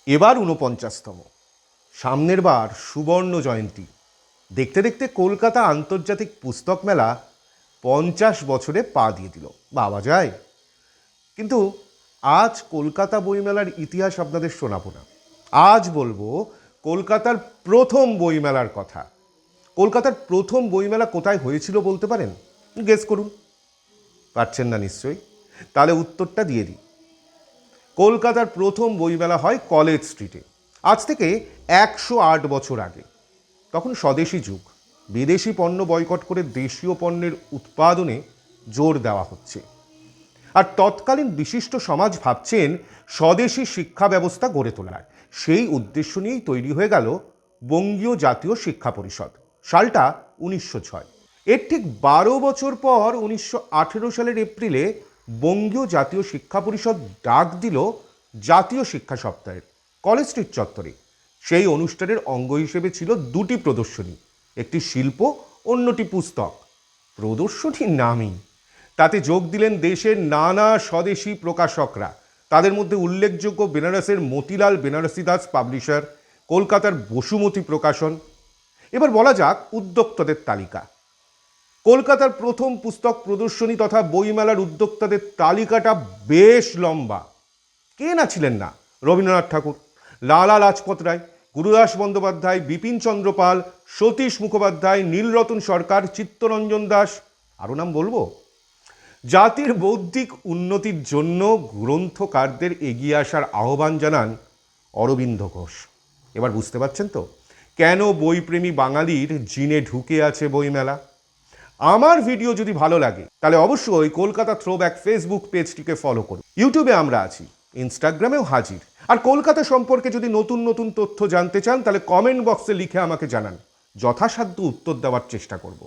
এবার ৪৯তম। সামনের বার সুবর্ণ জয়ন্তী। দেখতে দেখতে কলকাতা আন্তর্জাতিক পুস্তক মেলা ৫০ বছরে পা দিয়ে দিল। বাবা যায়। কিন্তু আজ কলকাতা বইমেলার ইতিহাস আপনাদের শোনাবো না। আজ বলবো কলকাতার প্রথম বইমেলার কথা। কলকাতার প্রথম বইমেলা কোথায় হয়েছিল বলতে পারেন? গেস করুন। পারছেন না নিশ্চয়ই? তাহলে উত্তরটা দিয়ে দিই। কলকাতার প্রথম বইমেলা হয় কলেজ স্ট্রিটে, আজ থেকে ১০৮ বছর আগে। তখন স্বদেশি যুগ, বিদেশি পণ্য বয়কট করে দেশীয় পণ্যের উৎপাদনে জোর দেওয়া হচ্ছে। আর তৎকালীন বিশিষ্ট সমাজ ভাবছেন স্বদেশি শিক্ষা ব্যবস্থা গড়ে তোলার। সেই উদ্দেশ্য নিয়েই তৈরি হয়ে গেল বঙ্গীয় জাতীয় শিক্ষা পরিষদ। সালটা ১৯০৬। এর ঠিক ১২ বছর পর ১৯১৮ সালের এপ্রিলে বঙ্গীয় জাতীয় শিক্ষা পরিষদ ডাক দিল জাতীয় শিক্ষা সপ্তাহের, কলেজ স্ট্রিট চত্বরে। সেই অনুষ্ঠানের অঙ্গ হিসেবে ছিল দুটি প্রদর্শনী, একটি শিল্প, অন্যটি পুস্তক। প্রদর্শনীর নামই। তাতে যোগ দিলেন দেশের নানা স্বদেশি প্রকাশকরা। তাদের মধ্যে উল্লেখযোগ্য বেনারসের মতিলাল বেনারসি দাস পাবলিশার, কলকাতার বসুমতী প্রকাশন। এবার বলা যাক উদ্যোক্তাদের তালিকা। কলকাতার প্রথম পুস্তক প্রদর্শনী তথা বইমেলার উদ্যোক্তাদের তালিকাটা বেশ লম্বা। কে না ছিলেন না? রবীন্দ্রনাথ ঠাকুর, লালা লাজপত রায়, গুরুদাস বন্দ্যোপাধ্যায়, বিপিন চন্দ্র পাল, সতীশ মুখোপাধ্যায়, নীলরতন সরকার, চিত্তরঞ্জন দাস। আরও নাম বলবো? জাতির বৌদ্ধিক উন্নতির জন্য গ্রন্থকারদের এগিয়ে আসার আহ্বান জানান অরবিন্দ ঘোষ। এবার বুঝতে পারছেন তো কেন বইপ্রেমী বাঙালির জিনে ঢুকে আছে বইমেলা? আমার ভিডিও যদি ভালো লাগে তাহলে অবশ্যই কলকাতা থ্রোব্যাক ফেসবুক পেজটিকে ফলো করুন। ইউটিউবে আমরা আছি, ইনস্টাগ্রামেও হাজির। আর কলকাতা সম্পর্কে যদি নতুন নতুন তথ্য জানতে চান তাহলে কমেন্ট বক্সে লিখে আমাকে জানান, যথাসাধ্য উত্তর দেওয়ার চেষ্টা করব।